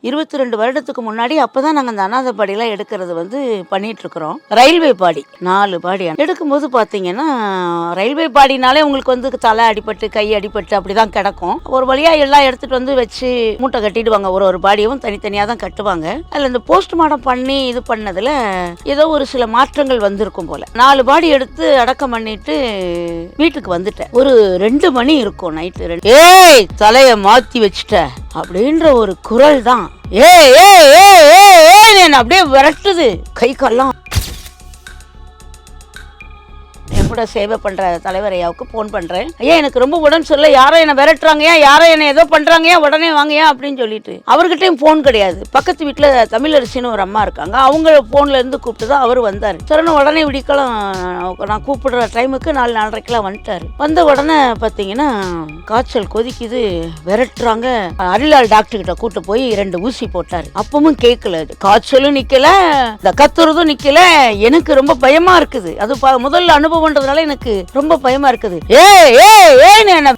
22 வருடத்துக்கு முன்னாடி அப்பதான் நாங்கள் அந்த அனாதை பாடியெல்லாம் எடுக்கிறது வந்து பண்ணிட்டு இருக்கிறோம். ரயில்வே பாடி 4 பாடி எடுக்கும்போது பார்த்தீங்கன்னா, ரயில்வே பாடினாலே உங்களுக்கு வந்து தலை அடிபட்டு கை அடிபட்டு அப்படிதான் கிடக்கும். ஒரு வழியா எல்லாம் எடுத்துட்டு வந்து வச்சு மூட்டை கட்டிடுவாங்க. ஒரு ஒரு பாடியும் தனித்தனியாக தான் கட்டுவாங்க. அதில் இந்த போஸ்ட்மார்ட்டம் பண்ணி இது பண்ணதுல ஏதோ ஒரு சில மாற்றங்கள் வந்திருக்கும் போல. 4 பாடி எடுத்து அடக்கம் பண்ணிட்டு வீட்டுக்கு வந்துட்டேன். ஒரு 2 மணி இருக்கும் நைட்டு. ஏய் தலையை மாத்தி வச்சுட்ட அப்படின்ற ஒரு குரல் தான். என்ன அப்படியே விரட்டுது. கை கால்லாம். கூட சேவை பண்ற தலைவர் ஐயாவுக்கு போன் பண்றேன். ஐயா எனக்கு ரொம்ப உடம்பு சொல்ல, யாரோ என்ன விரட்டுறாங்க, யாரோ என்ன ஏதோ பண்றாங்க, உடனே வாங்கயா அப்படின்னு சொல்லிட்டு. அவர்கிட்டயும் போன் கிடையாது. பக்கத்து வீட்டுல தமிழரசின்னு ஒரு அம்மா இருக்காங்க. அவங்க போன்ல இருந்து கூப்பிட்டு தான் அவர் வந்தாரு. சரண உடனே விடிக்கலாம் நான் கூப்பிடுற டைமுக்கு 4-4:30 வந்துட்டாரு. வந்த உடனே பாத்தீங்கன்னா காய்ச்சல் கொதிக்குது, விரட்டுறாங்க. அரிலால் டாக்டர் கிட்ட கூட்டு போய் 2 ஊசி போட்டாரு. அப்பவும் கேட்கல. காய்ச்சலும் நிக்கல, இந்த கத்துறதும் நிக்கல. எனக்கு ரொம்ப பயமா இருக்குது. அது முதல்ல அனுபவம் எனக்கு ரொம்ப பயமா இருக்குது. என்ன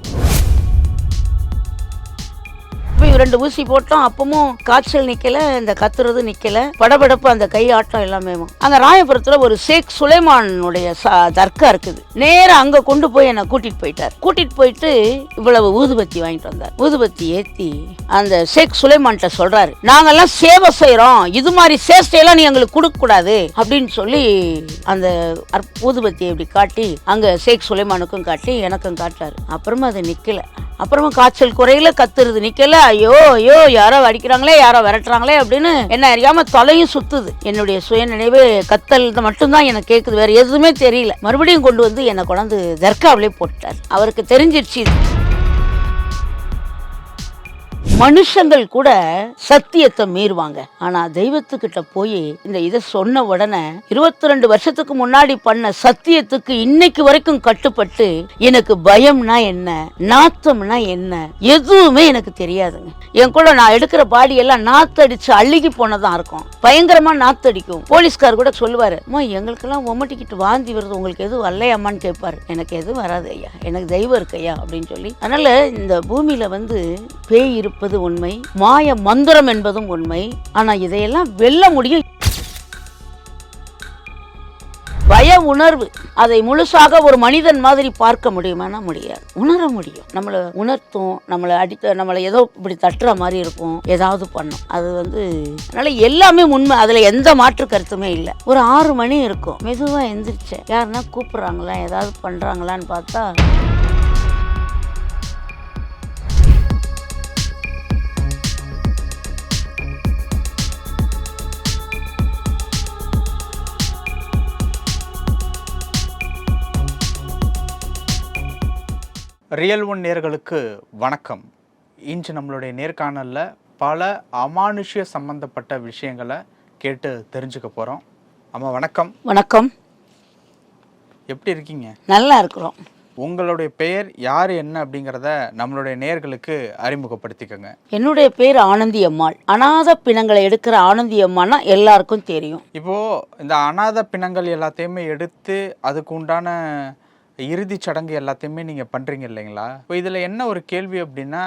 2 ஊசி போட்டோம். அப்பவும் காய்ச்சல் நிக்கல, இந்த கத்துறது நிக்கல, படபடப்பு, அந்த கை ஆட்டம் எல்லாமே. அங்க ராயபுரத்துல ஒரு ஷேக் சுலைமானுடைய தர்கா இருக்குது. நேரா அங்க கொண்டு போய் என்ன கூட்டிட்டு போயிட்டார். கூட்டிட்டு போயிட்டு இவ்வளவு ஊதுபத்தி வாங்கிட்டு வந்தார். ஊதுபத்தி ஏத்தி அந்த ஷேக் சுலைமான்கிட்ட சொல்றாரு, நாங்கெல்லாம் சேவை செய்யறோம், இது மாதிரி சேஷ்டையெல்லாம் நீ எங்களுக்கு கொடுக்க கூடாது அப்படின்னு சொல்லி அந்த ஊதுபத்தியை இப்படி காட்டி அங்க ஷேக் சுலைமானுக்கும் காட்டி எனக்கும் காட்டாரு. அப்புறமா அது நிக்கல. அப்புறமா காய்ச்சல் குறையில, கத்துறது நிக்கல. ஐயோ யாரோ அடிக்கிறாங்களே, யாரோ விரட்டுறாங்களே அப்படின்னு என்ன அறியாம தலையும் சுத்துது. என்னுடைய சுய நினைவு கத்தல் மட்டும்தான் எனக்கு கேக்குது, வேற எதுவுமே தெரியல. மறுபடியும் கொண்டு வந்து என்னை கொண்டாந்து தர்காவிலே போட்டார். அவருக்கு தெரிஞ்சிருச்சு மனுஷங்கள் கூட சத்தியத்தை மீறுவாங்க, ஆனா தெய்வத்துக்கிட்ட போய் இந்த இதை சொன்ன உடனே 22 வருஷத்துக்கு முன்னாடி பண்ண சத்தியத்துக்கு இன்னைக்கு வரைக்கும் கட்டுப்பட்டு எனக்கு பயம்னா என்ன, நாத்தம்னா என்ன, எதுவுமே எனக்கு தெரியாதுங்க. என் கூட நான் எடுக்கிற பாடி எல்லாம் நாத்தடிச்சு அழுகி போனதான் இருக்கும். பயங்கரமா நாத்தடிக்கும். போலீஸ்கார் கூட சொல்லுவாரு, எங்களுக்கெல்லாம் ஒமட்டிக்கிட்டு வாந்தி வருது, உங்களுக்கு எதுவும் வரலையாமான்னு கேட்பாரு. எனக்கு எதுவும் வராது ஐயா, எனக்கு தெய்வம் இருக்கு ஐயா அப்படின்னு சொல்லி. அதனால இந்த பூமியில வந்து பேய் இருப்பது உண்மை, மாய மந்திரம் என்பதும் உண்மை. ஆனா இதையெல்லாம் வெல்ல முடியும். பய உணர்வு, அதை முழுசாக ஒரு மனிதன் மாதிரி பார்க்க முடியுமானா முடியாது. உணர முடியும். நம்மளை உணர்த்தும், நம்மளை நம்மளை ஏதோ இப்படி தட்டுற மாதிரி இருக்கும், ஏதாவது பண்ணும். அது வந்து அதனால எல்லாமே உண்மை, அதுல எந்த மாற்று கருத்துமே இல்லை. ஒரு 6 மணி இருக்கும். மெதுவா எந்திரிச்சேன். யாருன்னா கூப்பிடுறாங்களா, ஏதாவது பண்றாங்களான்னு பார்த்தா ரியல் ஒன் நேயர்களுக்கு வணக்கம். இன்று நம்மளுடைய நேர்காணலில் பல அமானுஷ்ய சம்பந்தப்பட்ட விஷயங்களை கேட்டு தெரிஞ்சுக்க போகிறோம். அம்மா வணக்கம். வணக்கம். எப்படி இருக்கீங்க? நல்லா இருக்கிறோம். உங்களுடைய பெயர் யார், என்ன அப்படிங்கிறத நம்மளுடைய நேயர்களுக்கு அறிமுகப்படுத்திக்கோங்க. என்னுடைய பேர் ஆனந்தி அம்மாள். அநாத பிணங்களை எடுக்கிற ஆனந்தி அம்மானா எல்லாருக்கும் தெரியும். இப்போது இந்த அநாத பிணங்கள் எல்லாத்தையுமே எடுத்து அதுக்கு உண்டான இறுதி சடங்கு எல்லாத்தையுமே நீங்கள் பண்ணுறீங்க இல்லைங்களா? இப்போ இதில் என்ன ஒரு கேள்வி அப்படின்னா,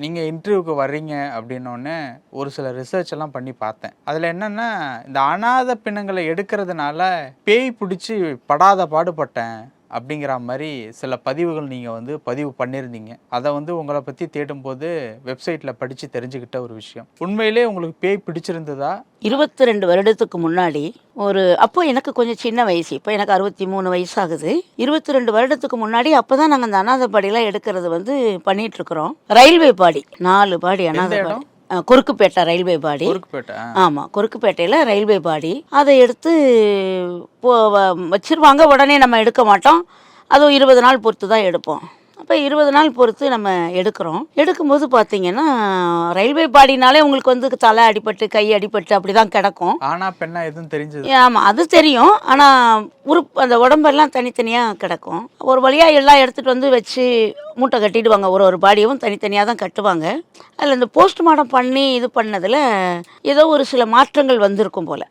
நீங்கள் இன்டர்வியூக்கு வர்றீங்க அப்படின்னோடனே ஒரு சில ரிசர்ச் எல்லாம் பண்ணி பார்த்தேன். அதில் என்னென்னா, இந்த அநாத பிணங்களை எடுக்கிறதுனால பேய் பிடிச்சி படாத பாடுபட்டேன் அப்படிங்கிற மாதிரி சில பதிவுகள் நீங்கள் பதிவு பண்ணியிருந்தீங்க. அதை உங்களை பற்றி தேடும்போது வெப்சைட்டில் படித்து தெரிஞ்சுக்கிட்ட ஒரு விஷயம். உண்மையிலே உங்களுக்கு பேய் பிடிச்சிருந்ததா? 22 வருடத்துக்கு முன்னாடி அப்போ எனக்கு கொஞ்சம் சின்ன வயசு, இப்போ எனக்கு 63 வயசாகுது. 22 வருடத்துக்கு முன்னாடி அப்போதான் நாங்கள் அந்த அனாதை பாடியெல்லாம் எடுக்கிறது பண்ணிட்டு இருக்கிறோம். ரயில்வே பாடி 4 பாடி அனாதை பாடி, குறுக்குப்பேட்டை ரயில்வே பாடி. ஆமா, குறுக்குப்பேட்டையில ரயில்வே பாடி. அதை எடுத்து வச்சிருவாங்க. உடனே நம்ம எடுக்க மாட்டோம். அதுவும் 20 நாள் பொறுத்து தான் எடுப்போம். அப்போ 20 நாள் பொறுத்து நம்ம எடுக்கிறோம். எடுக்கும்போது பார்த்தீங்கன்னா ரயில்வே பாடினாலே உங்களுக்கு தலை அடிபட்டு கை அடிபட்டு அப்படிதான் கிடக்கும். ஆனா பெண்ணா எதுவும் தெரிஞ்சது? ஆமா, அது தெரியும். ஆனா அந்த உடம்பெல்லாம் தனித்தனியாக கிடக்கும். ஒரு வழியா எல்லாம் எடுத்துட்டு வந்து வச்சு மூட்டை கட்டிடுவாங்க. ஒரு பாடியும் தனித்தனியாக தான் கட்டுவாங்க. அதில் இந்த போஸ்ட்மார்ட்டம் பண்ணி இது பண்ணதில் ஏதோ ஒரு சில மாற்றங்கள் வந்திருக்கும் போல்.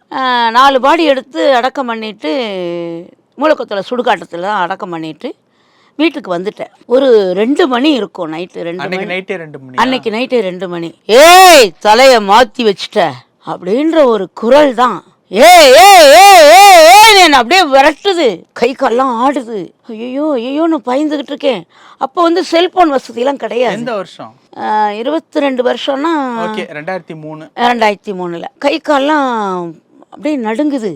4 பாடி எடுத்து அடக்கம் பண்ணிட்டு மூலக்கொத்தலை சுடுகாட்டத்தில் தான் அடக்கம் பண்ணிட்டு வீட்டுக்கு வந்துட்டேன். ஒரு 2 மணி இருக்கும், நைட்டு 2 அன்னைக்கு மணி. நைட்டே 2 மணி. அன்னைக்கு நைட்டு 2 மணி. ஏய் தலைய மாத்தி வச்சுட்ட அப்படின்ற ஒரு குரல் தான். ஏய் ஏய் ஏய் ஏய் ஏய் என்ன அப்படியே விரட்டுது, கை கால்லாம் ஆடுது. ஐயோ ஐயோன்னு பயந்துகிட்டு இருக்கேன். அப்போ வந்து செல்போன் வசதியெல்லாம் கிடையாது. எந்த வருஷம்? 22 வருஷம்னா ஓகே 2003. 2003ல் கை கால்லாம் அப்படியே நடுங்குது.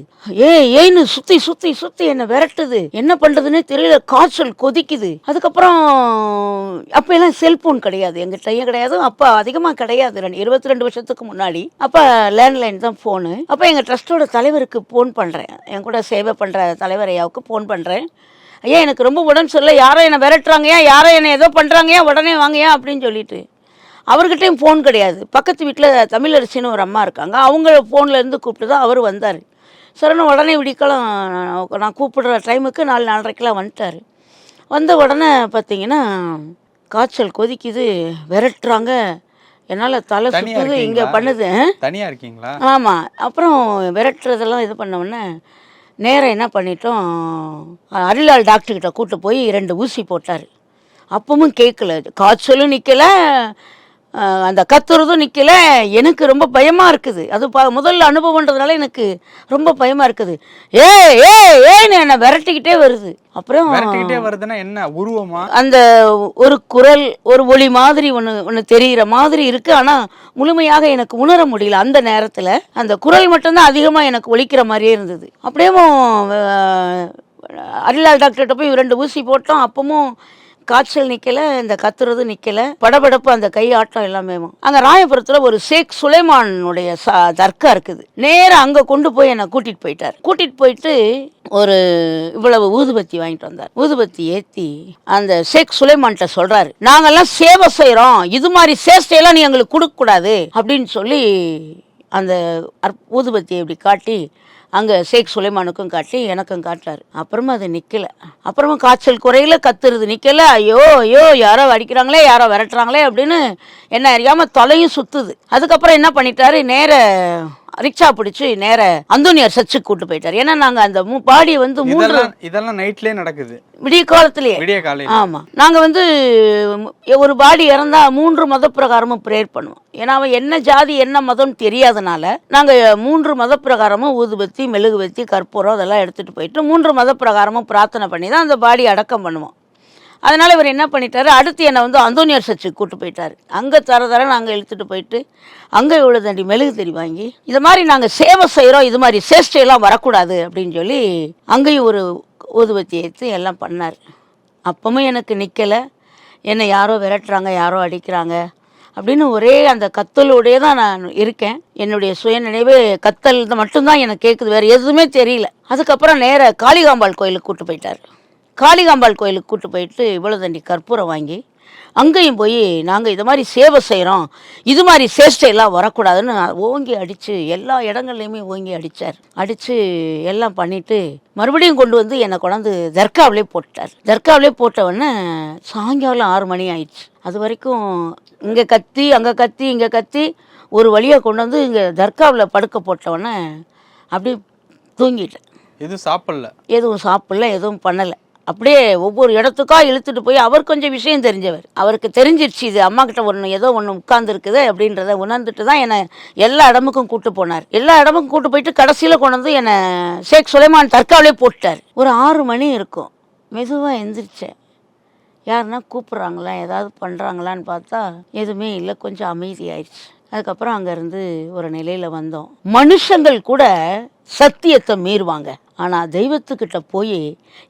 ஏன்னு சுத்தி சுத்தி சுத்தி என்ன விரட்டுது. என்ன பண்றதுன்னே தெரியல, காய்ச்சல் கொதிக்குது. அதுக்கப்புறம் அப்ப எல்லாம் செல்போன் கிடையாது, எங்கிட்டயும் கிடையாது, அப்ப அதிகமா கிடையாது. 22 வருஷத்துக்கு முன்னாடி அப்ப லேண்ட்லைன் தான் போனு. அப்ப எங்க ட்ரஸ்டோட தலைவருக்கு போன் பண்றேன், என் கூட சேவை பண்ற தலைவர் ஐயாவுக்கு போன் பண்றேன். ஐயா எனக்கு ரொம்ப உடம்பு சரியில்லை, யாரோ என்னை விரட்டுறாங்கயா, யாரோ என்னை ஏதோ பண்றாங்கயா, உடனே வாங்கயா அப்படின்னு சொல்லிட்டு. அவர்கிட்டையும் ஃபோன் கிடையாது. பக்கத்து வீட்டில் தமிழரசின்னு ஒரு அம்மா இருக்காங்க, அவங்க ஃபோன்லேருந்து கூப்பிட்டு தான் அவர் வந்தார். சரின்னு உடனே விடிக்கலாம் நான் கூப்பிடுற டைமுக்கு 4-4:30 வந்துட்டார். வந்த உடனே பார்த்தீங்கன்னா காய்ச்சல் கொதிக்குது, விரட்டுறாங்க, என்னால் தலை சுற்றுது, இங்கே பண்ணுது. தனியாக இருக்கீங்களா? ஆமாம். அப்புறம் விரட்டுறதெல்லாம் இது பண்ணவுடனே நேரம் என்ன பண்ணிட்டோம், அருளாள் டாக்டர்கிட்ட கூப்பிட்டு போய் 2 ஊசி போட்டார். அப்பவும் கேட்கல, காய்ச்சலும் நிற்கலை, அந்த கத்துறதும் நிற்கல. எனக்கு ரொம்ப பயமாக இருக்குது. அது முதல்ல அனுபவம்ன்றதுனால எனக்கு ரொம்ப பயமாக இருக்குது. ஏன்னு என்னை விரட்டிக்கிட்டே வருது. அப்புறம் விரட்டிக்கிட்டே வருதுன்னா என்ன உருவமா? அந்த ஒரு குரல், ஒரு ஒளி மாதிரி ஒன்று தெரிகிற மாதிரி இருக்குது. ஆனால் முழுமையாக எனக்கு உணர முடியல. அந்த நேரத்தில் அந்த குரல் மட்டும்தான் அதிகமாக எனக்கு ஒலிக்கிற மாதிரியே இருந்தது. அப்படியே அருளாள் டாக்டர்கிட்ட போய் 2 ஊசி போட்டோம். அப்பவும் காய்ச்சல் நிற்கலை, இந்த கத்துறது நிற்கலை, படபடப்பு அந்த கை ஆட்டம் எல்லாமே. அங்கே ராயபுரத்தில் ஒரு ஷேக் சுலைமானுடைய தர்கா இருக்குது. நேராக அங்கே கொண்டு போய் என்னை கூட்டிகிட்டு போயிட்டார். கூட்டிகிட்டு போயிட்டு ஒரு இவ்வளவு ஊதுபத்தி வாங்கிட்டு வந்தார். ஊதுபத்தி ஏற்றி அந்த ஷேக் சுலைமான்கிட்ட சொல்கிறாரு, நாங்கள்லாம் சேவை செய்கிறோம், இது மாதிரி சேஷ்டையெல்லாம் நீ எங்களுக்கு கொடுக்கக்கூடாது அப்படின்னு சொல்லி அந்த ஊதுபத்தியை இப்படி காட்டி அங்கே ஷேக் சுலைமானுக்கும் காட்டி எனக்கும் காட்டுறாரு. அப்புறமா அது நிற்கலை. அப்புறமா காய்ச்சல் குறையில, கத்துறது நிற்கலை. ஐயோ ஐயோ யாரோ அடிக்கிறாங்களே, யாரோ விரட்டுறாங்களே அப்படின்னு என்ன அறியாமல் தலையும் சுற்றுது. அதுக்கப்புறம் என்ன பண்ணிட்டாரு, நேர ரிக்ஷா பிடிச்சி நேர அந்தோனியார் சர்ச்சுக்கு கூட்டு போயிட்டார். ஏன்னா நாங்கள் அந்த பாடியை வந்து இதெல்லாம் நைட்லேயே நடக்குது, விடிய காலையிலே. ஆமாம், நாங்கள் வந்து ஒரு பாடி இறந்தா 3 மத பிரகாரமும் ப்ரேயர் பண்ணுவோம். ஏன்னா அவன் என்ன ஜாதி என்ன மதம்னு தெரியாதனால நாங்கள் 3 மத பிரகாரமும் ஊதுபத்தி, மெழுகுபத்தி, கற்பூரம் அதெல்லாம் எடுத்துகிட்டு போயிட்டு 3 மத பிரகாரமும் பிரார்த்தனை பண்ணி தான் அந்த பாடி அடக்கம் பண்ணுவோம். அதனால் இவர் என்ன பண்ணிட்டாரு, அடுத்து என்னை வந்து அந்தோனியார் சர்ச்சுக்கு கூட்டு போயிட்டார். அங்கே தர நாங்கள் இழுத்துட்டு போயிட்டு அங்கே இவ்வளோ தண்டி மெழுகு திரி வாங்கி, இது மாதிரி நாங்கள் சேவை செய்கிறோம், இது மாதிரி சேஷ்டையெல்லாம் வரக்கூடாது அப்படின்னு சொல்லி அங்கேயும் ஒரு ஊதுபத்தி ஏற்றி எல்லாம் பண்ணார். அப்பவும் எனக்கு நிற்கலை. என்னை யாரோ விரட்டுறாங்க, யாரோ அடிக்கிறாங்க அப்படின்னு ஒரே அந்த கத்தலோடையே தான் நான் இருக்கேன். என்னுடைய சுயநினைவு கத்தல் மட்டும்தான் எனக்கு கேட்குது, வேறு எதுவுமே தெரியல. அதுக்கப்புறம் நேர காளிகாம்பாள் கோயிலுக்கு கூட்டு போயிட்டார். காளிகாம்பாள் கோயிலுக்கு கூட்டு போயிட்டு இவ்வளோ தண்டி கற்பூரம் வாங்கி அங்கேயும் போய் நாங்கள் இது மாதிரி சேவை செய்கிறோம், இது மாதிரி சேஷ்டையெல்லாம் வரக்கூடாதுன்னு ஓங்கி அடித்து எல்லா இடங்கள்லையுமே ஓங்கி அடித்தார். அடித்து எல்லாம் பண்ணிவிட்டு மறுபடியும் கொண்டு வந்து என்னை கொண்டாந்து தர்காவிலே போட்டார். தர்காவிலே போட்டவுடனே சாயங்காலம் 6 மணி ஆயிடுச்சு. அது வரைக்கும் இங்கே கத்தி அங்கே கத்தி இங்கே கத்தி ஒரு வழியாக கொண்டு வந்து இங்கே தர்காவில் படுக்க போட்டவுடனே அப்படி தூங்கிட்டேன். எதுவும் சாப்பிடல, எதுவும் பண்ணலை. அப்படியே ஒவ்வொரு இடத்துக்கா இழுத்துட்டு போய், அவர் கொஞ்சம் விஷயம் தெரிஞ்சவர், அவருக்கு தெரிஞ்சிருச்சு இது அம்மா கிட்ட ஏதோ ஒன்று உட்கார்ந்துருக்குது அப்படின்றத உணர்ந்துட்டு தான் என்னை எல்லா இடமுக்கும் கூட்டு போனார். எல்லா இடமுக்கும் கூட்டு போயிட்டு கடைசியில் கொண்டு வந்து என்னை ஷேக் சுலைமான் தர்காவிலே போட்டார். ஒரு 6 மணி இருக்கும். மெதுவாக எந்திரிச்சேன். யாருன்னா கூப்பிட்றாங்களா, ஏதாவது பண்ணுறாங்களான்னு பார்த்தா எதுவுமே இல்லை, கொஞ்சம் அமைதி ஆயிடுச்சு. அதுக்கப்புறம் அங்கேருந்து ஒரு நிலையில் வந்தோம். மனுஷங்கள் கூட சத்தியத்தை மீறுவாங்க, ஆனால் தெய்வத்துக்கிட்ட போய்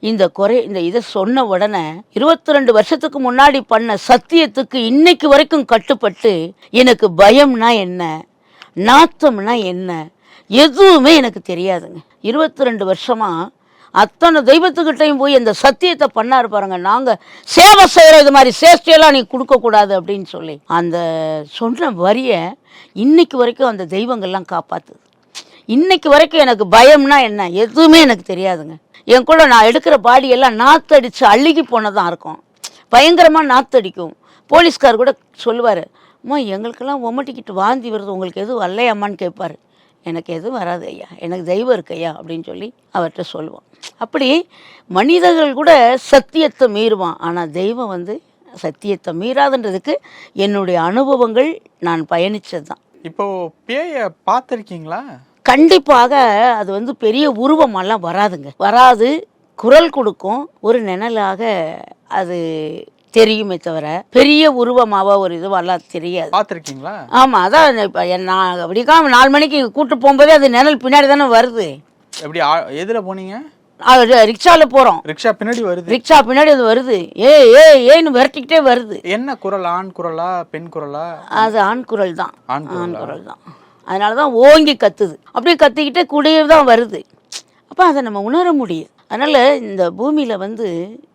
இந்த இதை சொன்ன உடனே 22 வருஷத்துக்கு முன்னாடி பண்ண சத்தியத்துக்கு இன்னைக்கு வரைக்கும் கட்டுப்பட்டு எனக்கு பயம்னா என்ன, நாத்தம்னா என்ன, எதுவுமே எனக்கு தெரியாதுங்க. 22 வருஷமா அத்தனை தெய்வத்துக்கிட்டையும் போய் இந்த சத்தியத்தை பண்ணாரு பாருங்க, நாங்கள் சேவை செய்கிற இது மாதிரி சேஷ்டையெல்லாம் நீ கொடுக்கக்கூடாது அப்படின்னு சொல்லி அந்த சொன்ன வரியை இன்னைக்கு வரைக்கும் அந்த தெய்வங்கள்லாம் காப்பாற்றுது. இன்னைக்கு வரைக்கும் எனக்கு பயம்னா என்ன எதுவுமே எனக்கு தெரியாதுங்க. என் கூட நான் எடுக்கிற பாடியெல்லாம் நாத்தடிச்சு அழுகி போனதான் இருக்கும், பயங்கரமாக நாத்தடிக்கும். போலீஸ்கார் கூட சொல்லுவார், அம்மா எங்களுக்கெல்லாம் உமட்டிக்கிட்டு வாந்தி வருது, உங்களுக்கு எதுவும் வரலையம்மான்னு கேட்பார். எனக்கு எதுவும் வராது ஐயா, எனக்கு தெய்வம் இருக்கு ஐயா அப்படின்னு சொல்லி அவர்கிட்ட சொல்லுவான். அப்படி மனிதர்கள் கூட சத்தியத்தை மீறுவான், ஆனால் தெய்வம் வந்து சத்தியத்தை மீறாதுன்றதுக்கு என்னுடைய அனுபவங்கள், நான் பயணித்தது தான். இப்போ பேயை பார்த்துருக்கீங்களா? கண்டிப்பாக அது வந்து பெரிய உருவமெல்லாம் வராதுங்க, வராது. குரல் கொடுக்கும், ஒரு நிழலாக அது தெரியுமே தவிர பெரிய உருவமாவோ ஒரு இதுவெல்லாம் தெரியாது. பார்த்துருக்கீங்களா? ஆமாம், அதான் இப்போ நான் அப்படிக்காம 4 மணிக்கு கூப்பிட்டு போகும்போதே அது நிழல் பின்னாடி தானே வருது. எப்படி எதில் போனீங்க? ரிக்ஷாவில் போகிறோம், ரிக்ஷா பின்னாடி வருது. ரிக்ஷா பின்னாடி அது வருது, ஏன்னு விரட்டிக்கிட்டே வருது. என்ன குரல்? ஆண் குரலா பெண் குரலா? அது ஆண் குரல் தான், ஆண் குரல் தான். அதனால தான் ஓங்கி கத்துது, அப்படியே கத்திக்கிட்டே கூடயே தான் வருது. அப்போ அதை நம்ம உணர முடியும். அதனால் இந்த பூமியில் வந்து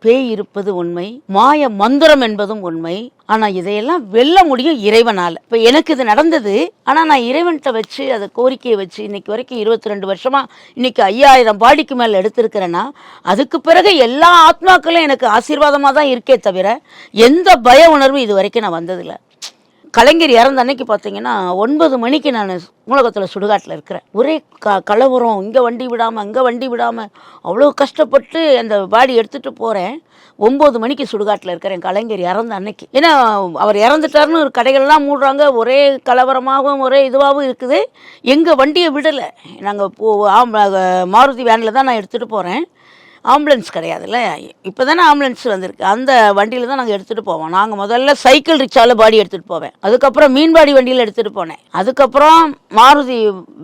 பேய் இருப்பது உண்மை, மாய மந்திரம் என்பதும் உண்மை. ஆனால் இதையெல்லாம் வெல்ல முடியும் இறைவனால். இப்போ எனக்கு இது நடந்தது, ஆனால் நான் இறைவன்கிட்ட வச்சு அதை கோரிக்கையை வச்சு இன்னைக்கு வரைக்கும் 22 வருஷமாக இன்னைக்கு 5000 பாடிக்கு மேலே எடுத்திருக்கிறேன்னா, அதுக்கு பிறகு எல்லா ஆத்மாக்களும் எனக்கு ஆசீர்வாதமாக தான் இருக்கே தவிர எந்த பய உணர்வும் இது வரைக்கும் நான் வந்ததில்லை. கலைஞர் இறந்த அன்னைக்கு பார்த்தீங்கன்னா 9 மணிக்கு நான் மூலகத்தில் சுடுகாட்டில் இருக்கிறேன். ஒரே கலவரம், இங்கே வண்டி விடாமல் அங்கே வண்டி விடாமல் அவ்வளோ கஷ்டப்பட்டு அந்த பாடி எடுத்துகிட்டு போகிறேன். 9 மணிக்கு சுடுகாட்டில் இருக்கிறேன் கலைஞர் இறந்த அன்னைக்கு. ஏன்னா அவர் இறந்துட்டாருன்னு ஒரு கடைகள்லாம் மூடுறாங்க, ஒரே கலவரமாகவும் ஒரே இதுவாகவும் இருக்குது. எங்கள் வண்டியை விடலை. நாங்கள் மாருதி வேனில் தான் நான் எடுத்துகிட்டு போகிறேன். ஆம்புலன்ஸ் கிடையாதுல்ல, இப்போ தானே ஆம்புலன்ஸ் வந்திருக்கு. அந்த வண்டியில் தான் நாங்கள் எடுத்துகிட்டு போவோம். நாங்கள் முதல்ல சைக்கிள் ரிக்ஷாவில் பாடி எடுத்துகிட்டு போவேன், அதுக்கப்புறம் மீன்பாடி வண்டியில் எடுத்துகிட்டு போனேன், அதுக்கப்புறம் மாருதி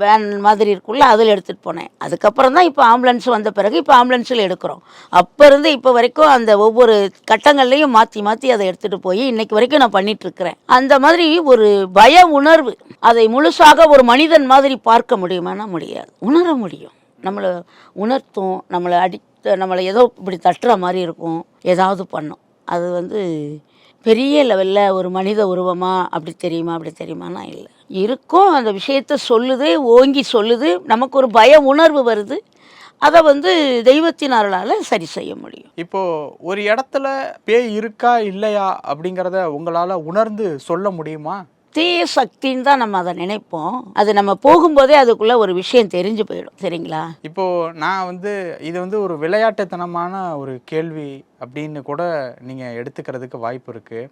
வேன் மாதிரி இருக்குல்ல அதில் எடுத்துகிட்டு போனேன். அதுக்கப்புறம் தான் இப்போ ஆம்புலன்ஸ் வந்த பிறகு இப்போ ஆம்புலன்ஸில் எடுக்கிறோம். அப்போ இருந்து இப்போ வரைக்கும் அந்த ஒவ்வொரு கட்டங்கள்லையும் மாற்றி மாற்றி அதை எடுத்துகிட்டு போய் இன்னைக்கு வரைக்கும் நான் பண்ணிகிட்ருக்கிறேன். அந்த மாதிரி ஒரு பய உணர்வு, அதை முழுசாக ஒரு மனிதன் மாதிரி பார்க்க முடியுமானா முடியாது. உணர முடியும், நம்மளை உணர்த்தும், நம்மளை ஏதோ இப்படி தட்டுற மாதிரி இருக்கும், ஏதாவது பண்ணும். அது வந்து பெரிய லெவலில் ஒரு மனித உருவமாக அப்படி தெரியுமானா இல்லை. இருக்கும், அந்த விஷயத்த சொல்லுது, ஓங்கி சொல்லுது, நமக்கு ஒரு பய உணர்வு வருது. அதை வந்து தெய்வத்தின் அருளால் சரி செய்ய முடியும். இப்போது ஒரு இடத்துல பேய் இருக்கா இல்லையா அப்படிங்கிறத உங்களால் உணர்ந்து சொல்ல முடியுமா? தீய சக்தின்னு தான் நம்ம அதை நினைப்போம். அது நம்ம போகும்போதே அதுக்குள்ள ஒரு விஷயம் தெரிஞ்சு போயிடும். சரிங்களா? இப்போ நான் வந்து இது வந்து ஒரு விளையாட்டுத்தனமான ஒரு கேள்வி அப்படின்னு கூட நீங்கள் எடுத்துக்கிறதுக்கு வாய்ப்பு இருக்குது.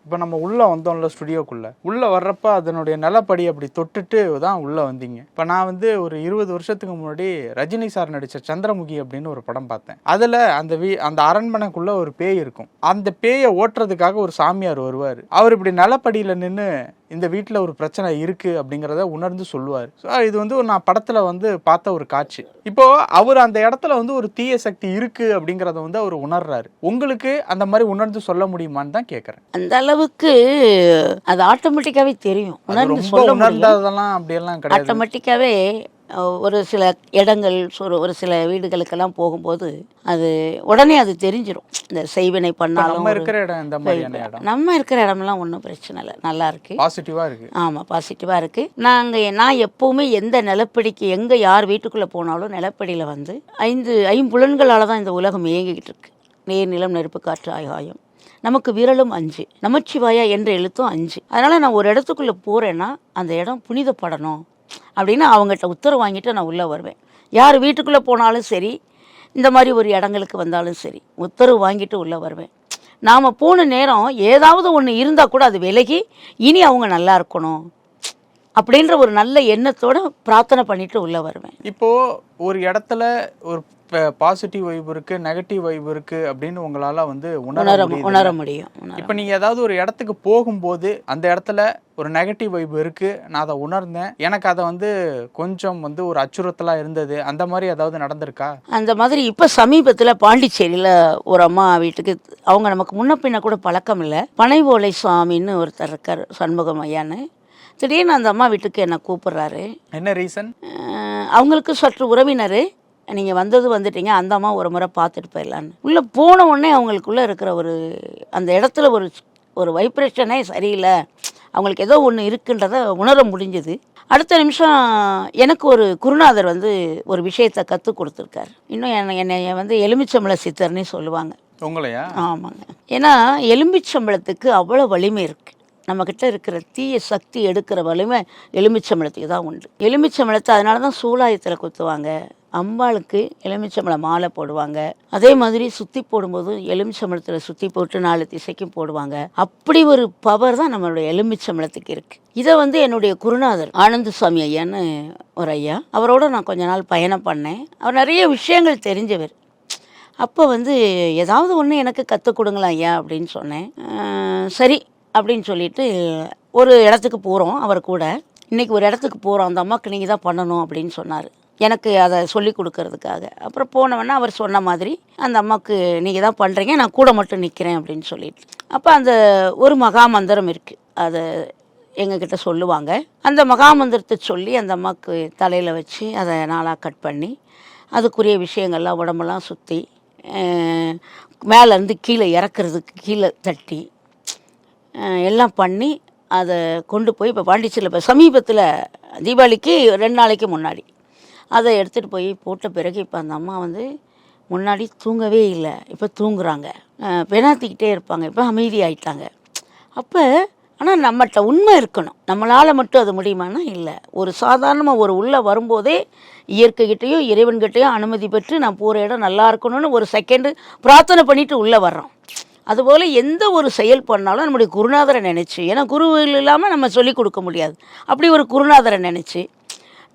இப்போ நம்ம உள்ளே வந்தோம்ல, ஸ்டுடியோக்குள்ளே உள்ளே வர்றப்ப அதனுடைய நிலப்படி அப்படி தொட்டுட்டு தான் உள்ளே வந்தீங்க. இப்போ நான் வந்து ஒரு 20 வருஷத்துக்கு முன்னாடி ரஜினி சார் நடித்த சந்திரமுகி அப்படின்னு ஒரு படம் பார்த்தேன். அதில் அந்த அரண்மனைக்குள்ளே ஒரு பேய் இருக்கும். அந்த பேயை ஓட்டுறதுக்காக ஒரு சாமியார் வருவார். அவர் இப்படி நிலப்படியில் நின்று இந்த வீட்டில் ஒரு பிரச்சனை இருக்குது அப்படிங்கிறத உணர்ந்து சொல்லுவார். ஸோ இது வந்து நான் படத்தில் வந்து பார்த்த ஒரு காட்சி. இப்போது அவர் அந்த இடத்துல வந்து ஒரு தீய சக்தி இருக்குது அப்படிங்கிறத வந்து அவர் உணர்றாரு. உங்களுக்கு அந்த மாதிரி உணர்ந்து சொல்ல முடியுமான்னு தான் கேட்குறேன். அந்த அளவுக்கு அது ஆட்டோமேட்டிக்காவே தெரியும். உணர்ந்ததெல்லாம் அப்படியெல்லாம் கிடையாது. ஆட்டோமேட்டிக்காவே ஒரு சில இடங்கள், ஒரு சில வீடுகளுக்கெல்லாம் போகும்போது அது உடனே அது தெரிஞ்சிடும். இந்த செய்வினை பண்ணாலும் நம்ம இருக்கிற இடம், இந்த மாதிரியான இடம், நம்ம இருக்கிற இடமெல்லாம் ஒன்றும் பிரச்சனை இல்லை, நல்லா இருக்கு, பாசிட்டிவா இருக்கு. ஆமாம், பாசிட்டிவா இருக்கு. நான் எப்பவுமே எந்த நிலப்படிக்கு எங்கே யார் வீட்டுக்குள்ளே போனாலும் நிலப்படியில் வந்து 5 ஐம்புலன்களால் தான் இந்த உலகம் இயங்கிக்கிட்டு இருக்கு. நீர், நிலம், நெருப்பு, காற்று, ஆகாயம். நமக்கு விரலும் 5, நமச்சிவாயா என்ற எழுத்தும் 5. அதனால் நான் ஒரு இடத்துக்குள்ளே போகிறேன்னா அந்த இடம் புனிதப்படணும் அப்படின்னு அவங்ககிட்ட உத்தரவு வாங்கிட்டு நான் உள்ளே வருவேன். யார் வீட்டுக்குள்ளே போனாலும் சரி, இந்த மாதிரி ஒரு இடங்களுக்கு வந்தாலும் சரி, உத்தரவு வாங்கிட்டு உள்ளே வருவேன். நாம் போன நேரம் ஏதாவது ஒன்று இருந்தால் கூட அது விலகி இனி அவங்க நல்லா இருக்கணும் அப்படின்ற ஒரு நல்ல எண்ணத்தோடு பிரார்த்தனை பண்ணிட்டு உள்ளே வருவேன். இப்போது ஒரு இடத்துல ஒரு பாசிட்டிவ் வைப் இருக்கு, நெகட்டிவ் வைப் இருக்கு அப்படின்னு உங்களால வந்து உணர முடியும். இப்போ நீங்க ஏதாவது ஒரு இடத்துக்கு போகும்போது அந்த இடத்துல ஒரு நெகட்டிவ் வைப் இருக்கு, நான் அதை உணர்ந்தேன், எனக்கு அதை வந்து கொஞ்சம் வந்து ஒரு அச்சுறுத்தலா இருந்தது, அந்த மாதிரி ஏதாவது நடந்திருக்கா? அந்த மாதிரி இப்போ சமீபத்தில் பாண்டிச்சேரியில் ஒரு அம்மா வீட்டுக்கு, அவங்க நமக்கு முன்ன பின்ன கூட பழக்கம் இல்லை, பனை ஓலை சுவாமின்னு ஒருத்தர் இருக்கார், சண்முகம் ஐயான்னு. திடீர்னு அந்த அம்மா வீட்டுக்கு என்னை கூப்பிடுறாரு. என்ன ரீசன்? அவங்களுக்கு சற்று உறவினர், நீங்கள் வந்துட்டீங்க, அந்த அம்மா ஒரு முறை பார்த்துட்டு போயிடலான்னு. உள்ளே போன உடனே அவங்களுக்குள்ளே இருக்கிற அந்த இடத்துல ஒரு வைப்ரேஷனே சரியில்லை, அவங்களுக்கு ஏதோ ஒன்று இருக்குன்றத உணர முடிஞ்சது. அடுத்த நிமிஷம் எனக்கு ஒரு குருநாதர் வந்து ஒரு விஷயத்தை கற்றுக் கொடுத்துருக்காரு. இன்னும் என்னை வந்து எலுமிச்சம்பழ சித்தர்னே சொல்லுவாங்க. உங்களையா? ஆமாங்க. ஏன்னா எலும்பிச்சம்பழத்துக்கு அவ்வளோ வலிமை இருக்குது. நம்மக்கிட்ட இருக்கிற தீய சக்தி எடுக்கிற வலிமை எலுமிச்சம்பழத்துக்கு தான் உண்டு. எலுமிச்சம்பழத்தை அதனால தான் சூலாயத்தில் குத்துவாங்க, அம்பாளுக்கு எலுமிச்சம்பழ மாலை போடுவாங்க. அதே மாதிரி சுற்றி போடும்போது எலுமிச்சம்பழத்தில் சுற்றி போட்டு 4 திசைக்கும் போடுவாங்க. அப்படி ஒரு பவர் தான் நம்மளுடைய எலுமிச்சம்பழத்துக்கு இருக்குது. இதை என்னுடைய குருநாதர் ஆனந்த சுவாமி ஐயான்னு ஒரு ஐயா, அவரோட நான் கொஞ்ச நாள் பயணம் பண்ணேன். அவர் நிறைய விஷயங்கள் தெரிஞ்சவர். அப்போ ஏதாவது ஒன்று எனக்கு கற்றுக் கொடுங்களா ஐயா அப்படின்னு சொன்னேன். சரி அப்படின்னு சொல்லிட்டு ஒரு இடத்துக்கு போகிறோம் அவர் கூட. இன்றைக்கி ஒரு இடத்துக்கு போகிறோம், அந்த அம்மாவுக்கு நீங்கள் தான் பண்ணணும் அப்படின்னு சொன்னார், எனக்கு அதை சொல்லி கொடுக்கறதுக்காக. அப்புறம் போனவொன்னே அவர் சொன்ன மாதிரி அந்த அம்மாவுக்கு நீங்கள் தான் பண்ணுறீங்க, நான் கூட மட்டும் நிற்கிறேன் அப்படின்னு சொல்லிட்டு. அப்போ அந்த ஒரு மகாமந்திரம் இருக்குது, அதை எங்ககிட்ட சொல்லுவாங்க. அந்த மகாமந்திரத்தை சொல்லி அந்த அம்மாவுக்கு தலையில் வச்சு அதை 4ஆக கட் பண்ணி அதுக்குரிய விஷயங்கள்லாம் உடம்பெல்லாம் சுற்றி மேலேருந்து கீழே இறக்குறதுக்கு கீழே தட்டி எல்லாம் பண்ணி அதை கொண்டு போய் இப்போ பாண்டிச்சேரியில் இப்போ சமீபத்தில் தீபாவளிக்கு 2 நாளைக்கு முன்னாடி அதை எடுத்துகிட்டு போய் போட்ட பிறகு இப்போ அந்த அம்மா முன்னாடி தூங்கவே இல்லை, இப்போ தூங்குறாங்க. பெணாத்திக்கிட்டே இருப்பாங்க, இப்போ அமைதியாயிட்டாங்க. அப்போ ஆனால் நம்மகிட்ட உண்மை இருக்கணும், நம்மளால் மட்டும் அது முடியுமானா இல்லை. ஒரு சாதாரணமாக ஒரு உள்ளே வரும்போதே இயற்கைகிட்டையும் இறைவன்கிட்டையும் அனுமதி பெற்று நான் போகிற இடம் நல்லா இருக்கணும்னு ஒரு செகண்டு பிரார்த்தனை பண்ணிவிட்டு உள்ளே வர்றோம். அதுபோல் எந்த ஒரு செயல் பண்ணாலும் நம்முடைய குருநாதரை நினச்சி, ஏன்னா குரு இல்லாமல் நம்ம சொல்லிக் கொடுக்க முடியாது, அப்படி ஒரு குருநாதரை நினச்சி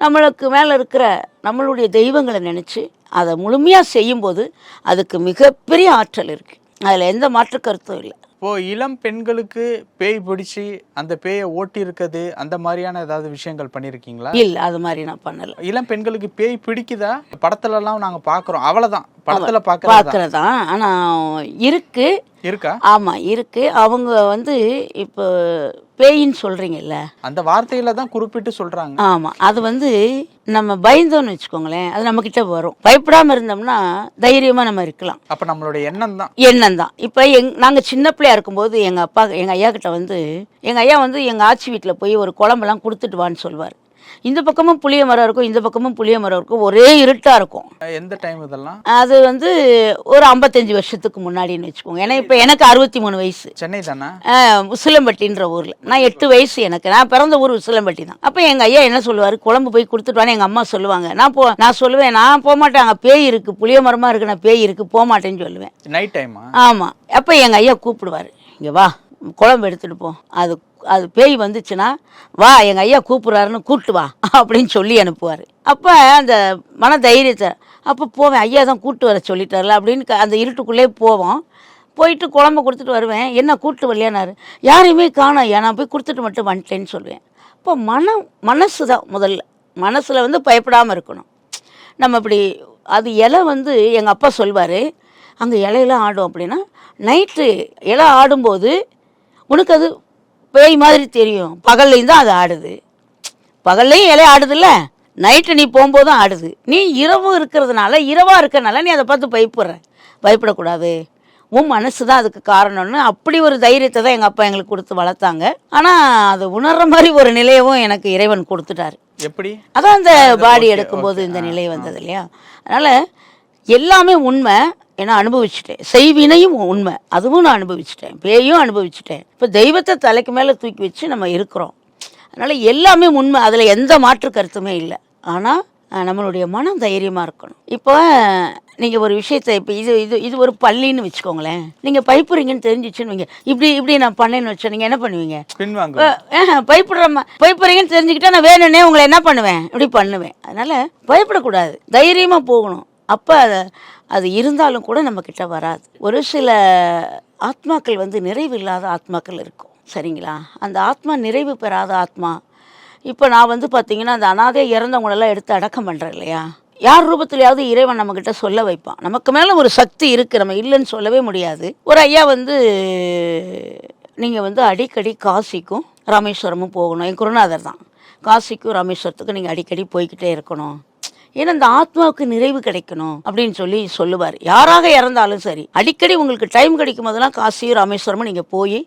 நம்மளுக்கு மேலே இருக்கிற நம்மளுடைய தெய்வங்களை நினச்சி அதை முழுமையாக செய்யும்போது அதுக்கு மிகப்பெரிய ஆற்றல் இருக்குது. அதில் எந்த மாற்று கருத்தும் இல்லை. இப்போது இளம் பெண்களுக்கு பேய் பிடிச்சி அந்த பேயை ஓட்டி இருக்குது, அந்த மாதிரியான ஏதாவது விஷயங்கள் பண்ணியிருக்கீங்களா? இல்லை, அது மாதிரி நான் பண்ணலை. இளம் பெண்களுக்கு பேய் பிடிக்குதா? படத்துலலாம் நாங்கள் பார்க்குறோம், அவ்வளோதான் படத்தில் பார்க்குறதா. ஆனால் இருக்கா? ஆமாம் இருக்குது. அவங்க இப்போ பேயின்னு சொல்கிறீங்கல்ல, அந்த வார்த்தையில தான் குறிப்பிட்டு சொல்கிறாங்க. ஆமாம், அது நம்ம பயந்தோன்னு வச்சுக்கோங்களேன், அது நம்மக்கிட்ட வரும். பயப்படாமல் இருந்தோம்னா தைரியமாக நம்ம இருக்கலாம். அப்போ நம்மளுடைய எண்ணம் தான். இப்போ நாங்கள் சின்ன பிள்ளையா இருக்கும்போது எங்கள் ஐயா கிட்ட எங்கள் ஐயா எங்கள் ஆச்சி வீட்டில் போய் ஒரு குழம்பெல்லாம் கொடுத்துட்டு வான்னு சொல்லுவார். இந்த பக்கமும் புளிய மரம் இருக்கும், இந்த பக்கமும் புளிய மரம் இருக்கும், ஒரே இருட்டாக இருக்கும். எந்த டைம் இதெல்லாம்? அது ஒரு 55 வருஷத்துக்கு முன்னாடின்னு வச்சுக்கோங்க. ஏன்னா இப்போ எனக்கு 63 வயசு. சென்னை தானே? உசிலம்பட்டின்ற ஊரில். நான் 8 வயசு எனக்கு. நான் பிறந்த ஊர் உசிலம்பட்டி தான். அப்போ எங்கள் ஐயா என்ன சொல்லுவார், குழம்பு போய் கொடுத்துட்டு எங்கள் அம்மா சொல்லுவாங்க. நான் சொல்லுவேன், நான் போக மாட்டேன், அங்கே பேய் இருக்குது, புளிய மரமாக இருக்குது, நான் பேய் இருக்குது, போக மாட்டேன்னு சொல்லுவேன். நைட் டைமா? ஆமாம். அப்போ எங்கள் ஐயா கூப்பிடுவார், இங்கே வா குழம்பு எடுத்துகிட்டு போ, அது பேய் வந்துச்சுன்னா வா, எங்கள் ஐயா கூப்பிட்றாருன்னு கூப்பிட்டு வா அப்படின்னு சொல்லி அனுப்புவார். அப்போ அந்த மன தைரியத்தை அப்போ போவேன், ஐயா தான் கூப்பிட்டு வர சொல்லிட்டார்ல அப்படின்னு அந்த இருட்டுக்குள்ளே போவோம். போயிட்டு குழம்பு கொடுத்துட்டு வருவேன். என்ன கூப்பிட்டு வரலையானாரு, யாரையுமே காணோம் ஐயா, நான் போய் கொடுத்துட்டு மட்டும் வந்துட்டேன்னு சொல்லுவேன். இப்போ மனசு தான் முதல்ல, மனசில் பயப்படாமல் இருக்கணும் நம்ம. இப்படி அது இலை எங்கள் அப்பா சொல்வார், அங்கே இலையெல்லாம் ஆடும் அப்படின்னா நைட்டு இலை ஆடும்போது உனக்கு அது பேய் மாதிரி தெரியும், பகல்லையும் தான் அது ஆடுது. பகல்லையும் இலை ஆடுதுல்ல, நைட்டு நீ போகும்போதும் ஆடுது. நீ இரவு இரவாக இருக்கிறனால நீ அதை பார்த்து பயப்படக்கூடாது, உன் மனசு தான் அதுக்கு காரணம்னு அப்படி ஒரு தைரியத்தை தான் எங்கள் அப்பா எங்களுக்கு கொடுத்து வளர்த்தாங்க. ஆனால் அது உணர்கிற மாதிரி ஒரு நிலையவும் எனக்கு இறைவன் கொடுத்துட்டாரு. எப்படி? அதான் அந்த பாடி எடுக்கும்போது இந்த நிலை வந்தது இல்லையா. அதனால் எல்லாமே உண்மை, ஏன்னா அனுபவிச்சுட்டேன். செய்வினையும் உண்மை, அதுவும் நான் அனுபவிச்சுட்டேன். பேயும் அனுபவிச்சுட்டேன். இப்போ தெய்வத்தை தலைக்கு மேலே தூக்கி வச்சு நம்ம இருக்கிறோம். அதனால் எல்லாமே உண்மை, அதில் எந்த மாற்று கருத்துமே இல்லை. ஆனால் நம்மளுடைய மனம் தைரியமாக இருக்கணும். இப்போ நீங்கள் ஒரு விஷயத்தை இப்போ இது ஒரு பள்ளின்னு வச்சுக்கோங்களேன், நீங்கள் பயப்படுறீங்கன்னு தெரிஞ்சிச்சுன்னு வைங்க, இப்படி நான் பண்ணேன்னு வச்சேன், நீங்கள் என்ன பண்ணுவீங்க? பயப்படுறீங்கன்னு தெரிஞ்சுக்கிட்டா நான் வேணும்னே உங்களை என்ன பண்ணுவேன், இப்படி பண்ணுவேன். அதனால் பயப்படக்கூடாது, தைரியமாக போகணும். அப்போ அது இருந்தாலும் கூட நம்மக்கிட்ட வராது. ஒரு சில ஆத்மாக்கள் நிறைவு இல்லாத ஆத்மாக்கள் இருக்கும், சரிங்களா? அந்த ஆத்மா நிறைவு பெறாத ஆத்மா. இப்போ நான் பார்த்தீங்கன்னா அந்த அனாதையாக இறந்தவங்களெல்லாம் எடுத்து அடக்கம் பண்ணுறேன் இல்லையா, யார் ரூபத்துலையாவது இறைவன் நம்மக்கிட்ட சொல்ல வைப்பான். நமக்கு மேலே ஒரு சக்தி இருக்குது, நம்ம இல்லைன்னு சொல்லவே முடியாது. ஒரு ஐயா நீங்கள் அடிக்கடி காசிக்கும் ராமேஸ்வரமும் போகணும். என் குருநாதர் தான், காசிக்கும் ராமேஸ்வரத்துக்கும் நீங்கள் அடிக்கடி போய்கிட்டே இருக்கணும், ஏன்னா இந்த ஆத்மாவுக்கு நிறைவு கிடைக்கணும் அப்படின்னு சொல்லுவார். யாராக இறந்தாலும் சரி, அடிக்கடி உங்களுக்கு டைம் கிடைக்கும் போதெல்லாம் காசியும் ராமேஸ்வரமும் நீங்கள் போய்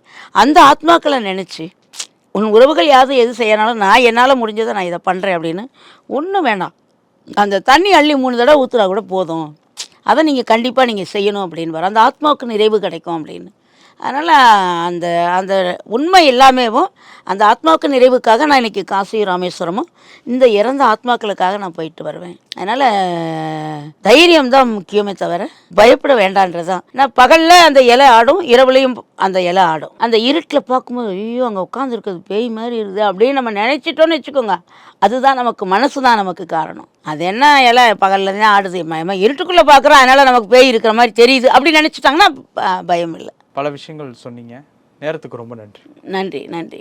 அந்த ஆத்மாக்களை நினச்சி, உன் உறவுகள் எது செய்யனாலும் நான் என்னால் முடிஞ்சதை நான் இதை பண்ணுறேன் அப்படின்னு ஒன்றும் வேண்டாம், அந்த தண்ணி அள்ளி 3 தடவை ஊற்றுறா கூட போதும், அதை நீங்கள் கண்டிப்பாக நீங்கள் செய்யணும் அப்படின்னு அந்த ஆத்மாவுக்கு நிறைவு கிடைக்கும் அப்படின்னு. அதனால் அந்த அந்த உண்மை எல்லாமேவும் அந்த ஆத்மாவுக்கு நிறைவுக்காக நான் இன்றைக்கி காசி ராமேஸ்வரமும் இந்த இறந்த ஆத்மாக்களுக்காக நான் போயிட்டு வருவேன். அதனால் தைரியம் தான் முக்கியமே தவிர பயப்பட வேண்டான்றது தான். நான் பகலில் அந்த இலை ஆடும், இரவுலையும் அந்த இலை ஆடும். அந்த இருட்டில் பார்க்கும்போது ஐயோ அங்கே உட்காந்துருக்குது பேய் மாதிரி இருக்குது அப்படின்னு நம்ம நினச்சிட்டோன்னு வச்சுக்கோங்க, அதுதான் நமக்கு மனசு தான் நமக்கு காரணம். அது என்ன இலை பகலில் தான் ஆடுது, இருட்டுக்குள்ளே பார்க்குறோம் அதனால் நமக்கு பேய் இருக்கிற மாதிரி தெரியுது அப்படி நினச்சிட்டாங்கன்னா பயம் இல்லை. பல விஷயங்கள் சொன்னீங்க. நேரத்துக்கு ரொம்ப நன்றி. நன்றி.